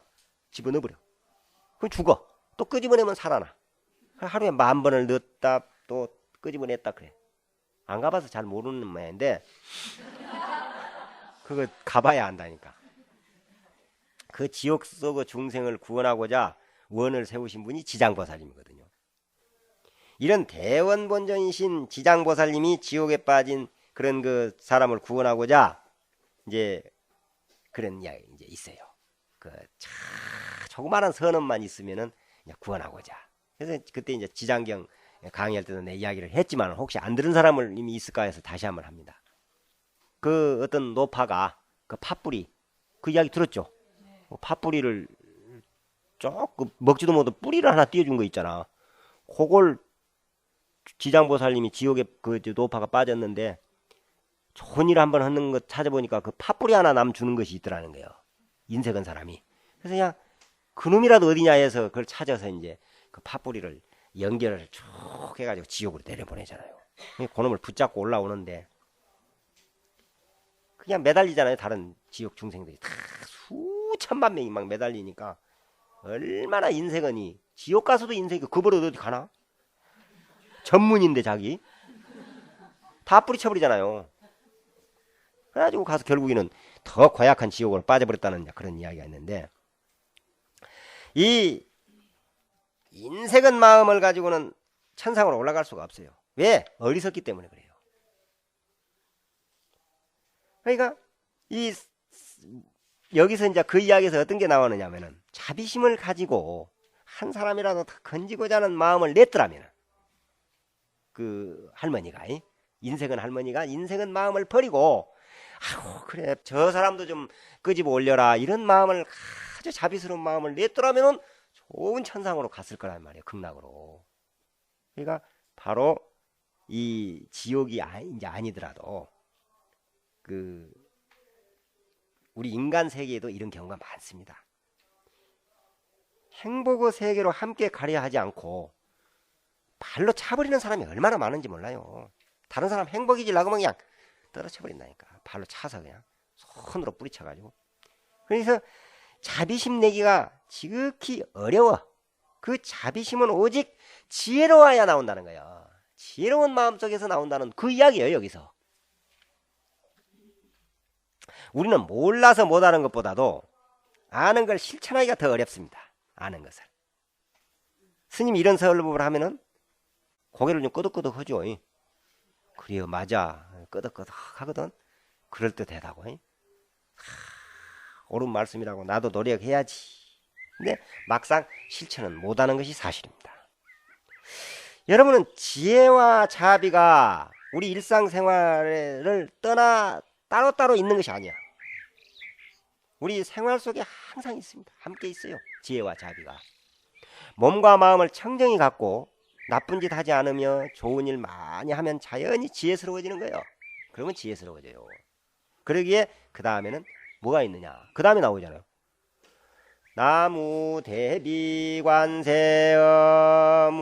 집어넣어버려. 그럼 죽어. 또 끄집어내면 살아나. 하루에 10,000번을 넣었다 또 끄집어냈다 그래. 안 가봐서 잘 모르는 모양인데 그거 가봐야 안다니까. 그 지옥 속의 중생을 구원하고자 원을 세우신 분이 지장보살님이거든요. 이런 대원본전이신 지장보살님이 지옥에 빠진 그런 그 사람을 구원하고자 이제 그런 이야기 이제 있어요. 그 조그마한 선언만 있으면은 구원하고자. 그래서 그때 이제 지장경 강의할 때도 내 이야기를 했지만 혹시 안 들은 사람을 이미 있을까 해서 다시 한번 합니다. 그 어떤 노파가 그 팥뿌리 그 이야기 들었죠? 팥뿌리를 조금 먹지도 못한 뿌리를 하나 띄워준 거 있잖아. 그걸 지장보살님이 지옥에 그 노파가 빠졌는데 좋은 일 한번 하는 거 찾아보니까 그 팥뿌리 하나 남 주는 것이 있더라는 거예요. 인색한 사람이. 그래서 그냥 그놈이라도 어디냐 해서 그걸 찾아서 이제 그 팥뿌리를 연결을 쭉 해가지고 지옥으로 내려보내잖아요. 그놈을 붙잡고 올라오는데 그냥 매달리잖아요. 다른 지옥 중생들이 다 수천만 명이 막 매달리니까 얼마나 인색하니. 지옥 가서도 인색이 그버릇 어디 가나? 전문인데 자기 다 뿌리쳐버리잖아요. 그래가지고 가서 결국에는 더 고약한 지옥으로 빠져버렸다는 그런 이야기가 있는데, 이 인색한 마음을 가지고는 천상으로 올라갈 수가 없어요. 왜? 어리석기 때문에 그래요. 그러니까 이 여기서 이제 그 이야기에서 어떤 게 나오느냐면은 자비심을 가지고 한 사람이라도 다 건지고자 하는 마음을 냈더라면 그 할머니가 인색은 할머니가 인색은 마음을 버리고 아우 그래 저 사람도 좀 끄집어 올려라 이런 마음을 아주 자비스러운 마음을 냈더라면은 좋은 천상으로 갔을 거란 말이에요. 극락으로. 그러니까 바로 이 지옥이 이제 아니더라도 그 우리 인간 세계에도 이런 경우가 많습니다. 행복의 세계로 함께 가려 하지 않고 발로 차버리는 사람이 얼마나 많은지 몰라요. 다른 사람 행복이지라고 그냥 떨어쳐버린다니까. 발로 차서 그냥 손으로 뿌리쳐가지고. 그래서 자비심 내기가 지극히 어려워. 그 자비심은 오직 지혜로워야 나온다는 거예요. 지혜로운 마음속에서 나온다는 그 이야기예요. 여기서 우리는 몰라서 못하는 것보다도 아는 걸 실천하기가 더 어렵습니다. 아는 것을. 스님이 이런 설법을 하면은 고개를 좀 끄덕끄덕 하죠. 그래요, 맞아. 끄덕끄덕 하거든. 그럴듯하다고. 옳은 말씀이라고 나도 노력해야지. 근데 막상 실천은 못하는 것이 사실입니다. 여러분은 지혜와 자비가 우리 일상생활을 떠나 따로따로 있는 것이 아니야. 우리 생활 속에 항상 있습니다. 함께 있어요. 지혜와 자비가. 몸과 마음을 청정히 갖고 나쁜 짓 하지 않으며 좋은 일 많이 하면 자연히 지혜스러워지는 거예요. 그러면 지혜스러워져요. 그러기에 그 다음에는 뭐가 있느냐. 그 다음에 나오잖아요. 나무 대비관세음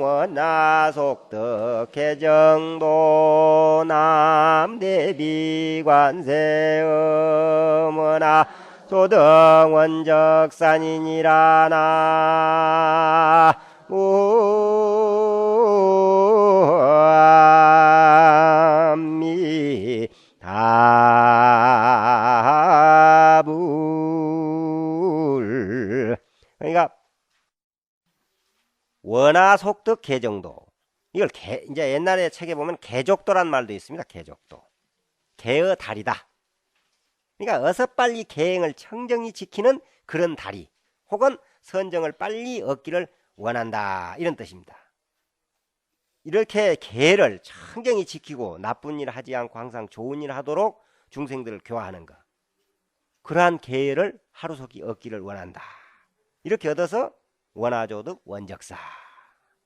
원나속덕 개정도 남대비관세음 원나소등 원적산이니라 나무미다불. 그러니까 원하속덕 개정도, 이걸 이제 옛날에 책에 보면 개족도란 말도 있습니다. 개족도, 개의 다리다. 그러니까 어서 빨리 계행을 청정히 지키는 그런 다리, 혹은 선정을 빨리 얻기를 원한다, 이런 뜻입니다. 이렇게 계를 청정히 지키고 나쁜 일 하지 않고 항상 좋은 일 하도록 중생들을 교화하는 것, 그러한 계를 하루속히 얻기를 원한다. 이렇게 얻어서 원하조득 원적사.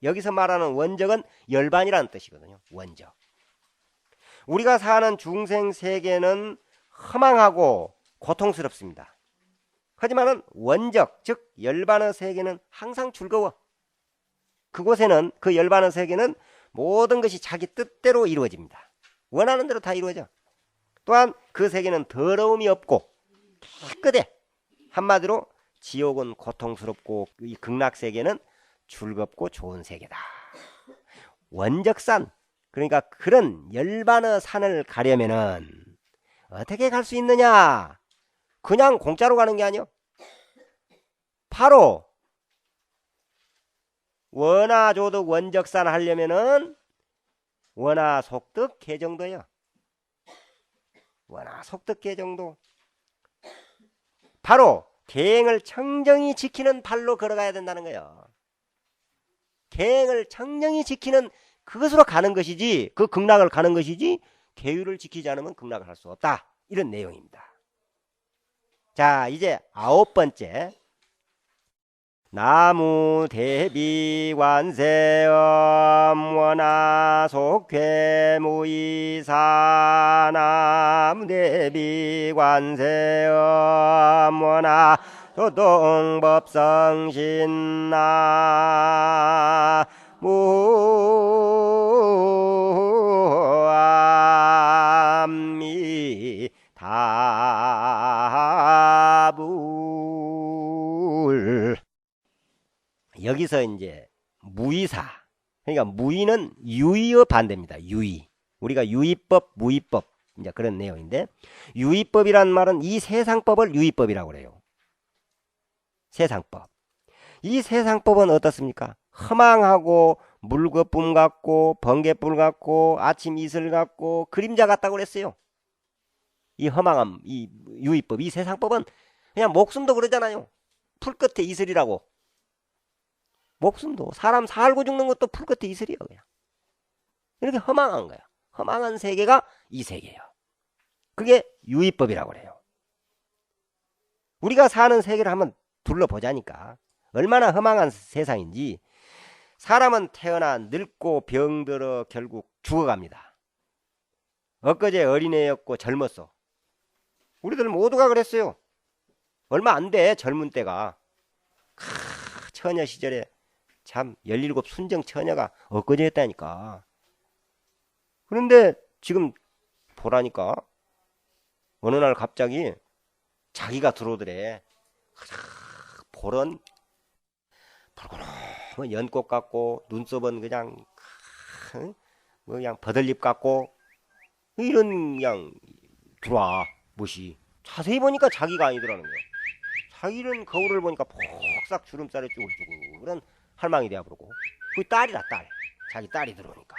여기서 말하는 원적은 열반이라는 뜻이거든요. 원적. 우리가 사는 중생 세계는 허망하고 고통스럽습니다. 하지만은 원적, 즉 열반의 세계는 항상 즐거워. 그곳에는, 그 열반의 세계는 모든 것이 자기 뜻대로 이루어집니다. 원하는 대로 다 이루어져. 또한 그 세계는 더러움이 없고 깨끗해. 한마디로 지옥은 고통스럽고 이 극락세계는 즐겁고 좋은 세계다. 원적산, 그러니까 그런 열반의 산을 가려면은 어떻게 갈 수 있느냐? 그냥 공짜로 가는 게 아니요. 바로 원화조득 원적산 하려면은 원화속득 개정도요. 원화속득 개정도. 바로 계행을 청정히 지키는 발로 걸어가야 된다는 거예요. 계행을 청정히 지키는 그것으로 가는 것이지, 그 극락을 가는 것이지, 계율을 지키지 않으면 극락을 할 수 없다. 이런 내용입니다. 자, 이제 9번째. 나무 대비 관세음 원화속회 무이사 나무 대비 관세음 원화 소동법성신 나무아미다불. 여기서 이제 무의사, 그러니까 무의는 유의의 반대입니다. 유의. 우리가 유의법, 무의법 이제 그런 내용인데, 유의법이란 말은 이 세상법을 유의법이라고 그래요. 세상법. 이 세상법은 어떻습니까? 허망하고 물거품 같고 번개불 같고 아침 이슬 같고 그림자 같다고 그랬어요. 이 허망함, 이 유의법, 이 세상법은 그냥 목숨도 그러잖아요. 풀 끝에 이슬이라고. 목숨도, 사람 살고 죽는 것도 풀 끝에 이슬이에요. 그냥 이렇게 허망한 거야. 허망한 세계가 이 세계예요. 그게 유의법이라고 그래요. 우리가 사는 세계를 한번 둘러보자니까 얼마나 허망한 세상인지. 사람은 태어나 늙고 병들어 결국 죽어갑니다. 엊그제 어린애였고 젊었어. 우리들 모두가 그랬어요. 얼마 안 돼, 젊은 때가. 처녀 시절에 참 17 순정 처녀가 엊그제 했다니까. 그런데 지금 보라니까 어느 날 갑자기 자기가 들어오더래. 보런 붉은 연꽃 같고 눈썹은 그냥 그냥 버들잎 같고 이런 그냥 들어와. 무시. 자세히 보니까 자기가 아니더라는 거야. 자기는 거울을 보니까 폭삭 주름살이 쭈글쭈글 그런 할망이 되어버리고, 그 딸이라, 딸. 자기 딸이 들어오니까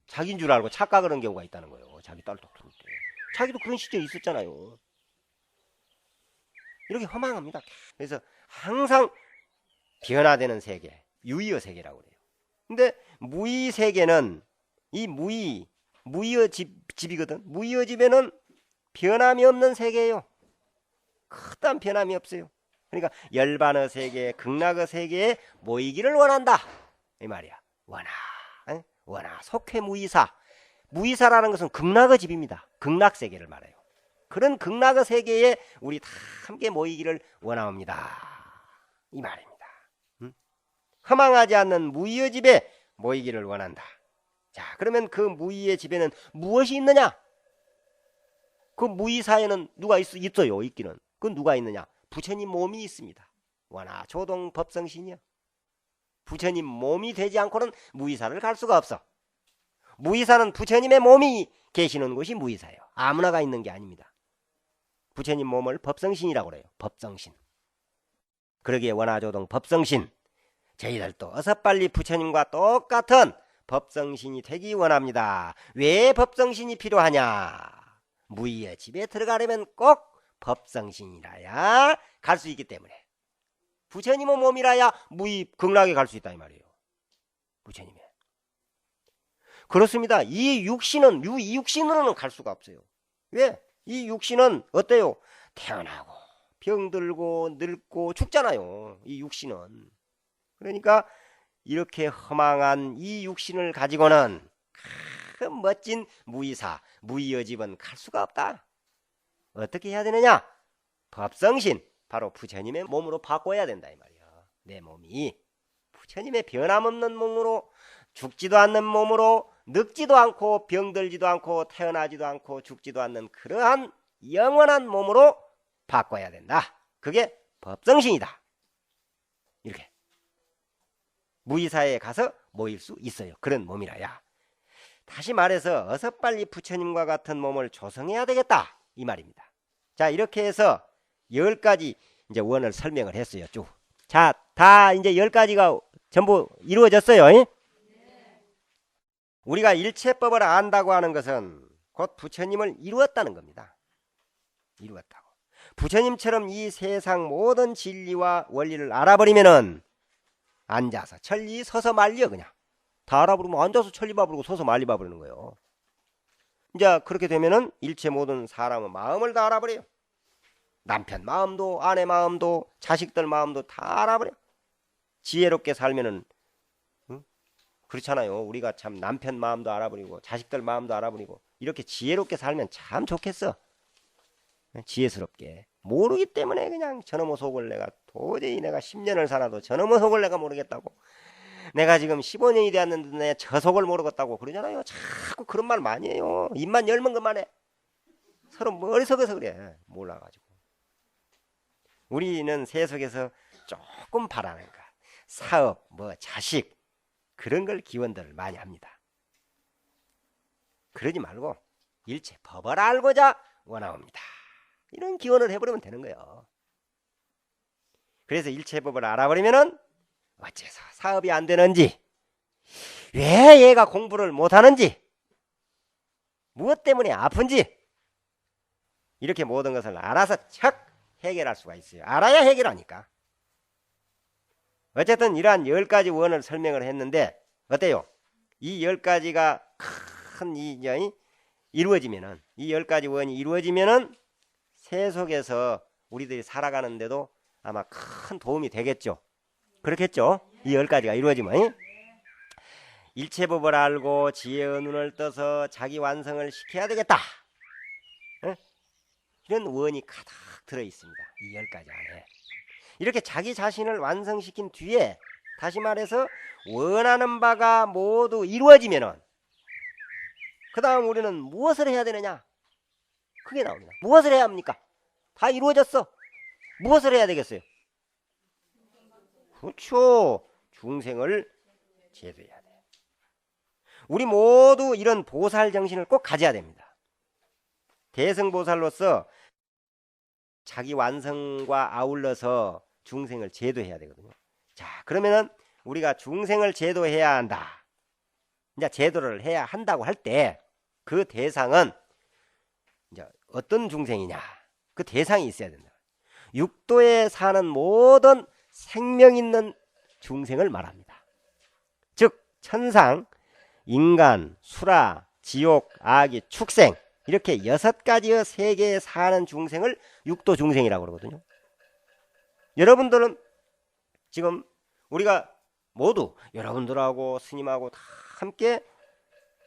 자기인 줄 알고 착각을 한 경우가 있다는 거예요. 자기 딸도 들어올 때. 자기도 그런 시절이 있었잖아요. 이렇게 허망합니다. 그래서 항상 변화되는 세계, 유의의 세계라고 그래요. 근데 무의 세계는 이 무의의 집이거든. 무의의 집에는 변함이 없는 세계예요. 그딴 변함이 없어요. 그러니까 열반의 세계, 극락의 세계에 모이기를 원한다, 이 말이야. 원하 속회 무의사. 무의사라는 것은 극락의 집입니다. 극락 세계를 말해요. 그런 극락의 세계에 우리 다 함께 모이기를 원합니다, 이 말입니다. 허망하지 않는 무의의 집에 모이기를 원한다. 자, 그러면 그 무의의 집에는 무엇이 있느냐? 그 무의사에는 누가 있어요. 있기는. 그 누가 있느냐? 부처님 몸이 있습니다. 원하 조동 법성신이요. 부처님 몸이 되지 않고는 무의사를 갈 수가 없어. 무의사는 부처님의 몸이 계시는 곳이 무의사예요. 아무나가 있는 게 아닙니다. 부처님 몸을 법성신이라고 그래요. 법성신. 그러기에 원하조동 법성신. 저희들도 어서 빨리 부처님과 똑같은 법성신이 되기 원합니다. 왜 법성신이 필요하냐? 무의의 집에 들어가려면 꼭 법성신이라야 갈 수 있기 때문에. 부처님의 몸이라야 무의 극락에 갈 수 있다, 이 말이에요. 부처님의. 그렇습니다. 이 육신으로는 갈 수가 없어요. 왜? 이 육신은 어때요? 태어나고 병들고 늙고 죽잖아요. 이 육신은. 그러니까 이렇게 허망한 이 육신을 가지고는 그 멋진 무의사, 무의의 집은 갈 수가 없다. 어떻게 해야 되느냐? 법성신, 바로 부처님의 몸으로 바꿔야 된다, 이 말이야. 내 몸이 부처님의 변함없는 몸으로, 죽지도 않는 몸으로, 늙지도 않고 병들지도 않고 태어나지도 않고 죽지도 않는 그러한 영원한 몸으로 바꿔야 된다. 그게 법성신이다. 이렇게 무의사에 가서 모일 수 있어요. 그런 몸이라야. 다시 말해서 어서 빨리 부처님과 같은 몸을 조성해야 되겠다, 이 말입니다. 자, 이렇게 해서 10가지 이제 원을 설명을 했어요. 쭉. 자, 다 이제 10가지가 전부 이루어졌어요. 우리가 일체법을 안다고 하는 것은 곧 부처님을 이루었다는 겁니다. 이루었다고. 부처님처럼 이 세상 모든 진리와 원리를 알아버리면은 앉아서 천리 서서 말려 그냥 다 알아버리면 앉아서 천리 봐버리고 서서 말리 봐버리는 거예요. 이제 그렇게 되면은 일체 모든 사람의 마음을 다 알아버려요. 남편 마음도 아내 마음도 자식들 마음도 다 알아버려. 지혜롭게 살면은 그렇잖아요. 우리가 참 남편 마음도 알아버리고 자식들 마음도 알아버리고 이렇게 지혜롭게 살면 참 좋겠어. 지혜스럽게. 모르기 때문에 그냥 저놈의 속을 내가 도저히 내가 10년을 살아도 저놈의 속을 내가 모르겠다고. 내가 지금 15년이 되었는데 저 속을 모르겠다고 그러잖아요. 자꾸 그런 말 많이 해요. 입만 열면 그만해. 서로 머리속에서 그래. 몰라가지고. 우리는 세속에서 조금 바라는 것. 사업, 자식 그런 걸 기원들을 많이 합니다. 그러지 말고 일체 법을 알고자 원하옵니다. 이런 기원을 해버리면 되는 거예요. 그래서 일체법을 알아버리면은 어째서 사업이 안 되는지, 왜 얘가 공부를 못하는지, 무엇 때문에 아픈지 이렇게 모든 것을 알아서 척 해결할 수가 있어요. 알아야 해결하니까. 어쨌든 이러한 10가지 원을 설명을 했는데 어때요? 이 10가지가 큰 이전이 이루어지면은, 이 10가지 원이 이루어지면은 세속에서 우리들이 살아가는데도 아마 큰 도움이 되겠죠. 그렇겠죠? 이 10가지가 이루어지면. 일체법을 알고 지혜의 눈을 떠서 자기 완성을 시켜야 되겠다. 이런 원이 가득 들어있습니다. 이 10가지 안에. 이렇게 자기 자신을 완성시킨 뒤에 다시 말해서 원하는 바가 모두 이루어지면은 그 다음 우리는 무엇을 해야 되느냐? 그게 나옵니다. 무엇을 해야 합니까? 다 이루어졌어. 무엇을 해야 되겠어요? 그렇죠. 중생을 제도해야 돼요. 우리 모두 이런 보살 정신을 꼭 가져야 됩니다. 대승보살로서 자기 완성과 아울러서 중생을 제도해야 되거든요. 자, 그러면은 우리가 중생을 제도해야 한다. 이제 제도를 해야 한다고 할 때 그 대상은 이제 어떤 중생이냐? 그 대상이 있어야 된다. 육도에 사는 모든 생명 있는 중생을 말합니다. 즉 천상, 인간, 수라, 지옥, 아기, 축생 이렇게 6가지의 세계에 사는 중생을 육도 중생이라고 그러거든요. 여러분들은 지금 우리가 모두 여러분들하고 스님하고 다 함께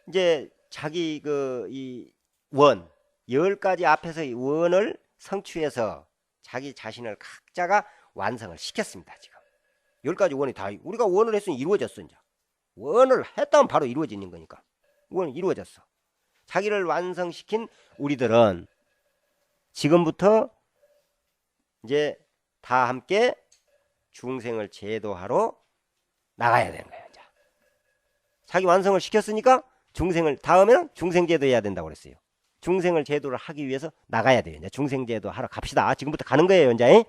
이제 자기 이 원, 10가지 앞에서 이 원을 성취해서 자기 자신을 각자가 완성을 시켰습니다. 지금 10가지 원이 다 우리가 원을 했으니 이루어졌어. 이제 원을 했다면 바로 이루어지는 거니까 원은 이루어졌어. 자기를 완성시킨 우리들은 지금부터 이제 다 함께 중생을 제도하러 나가야 되는 거예요. 이제. 자기 완성을 시켰으니까 중생을 다음에는 중생 제도해야 된다고 그랬어요. 중생을 제도를 하기 위해서 나가야 돼요. 이제 중생 제도 하러 갑시다. 지금부터 가는 거예요, 이제.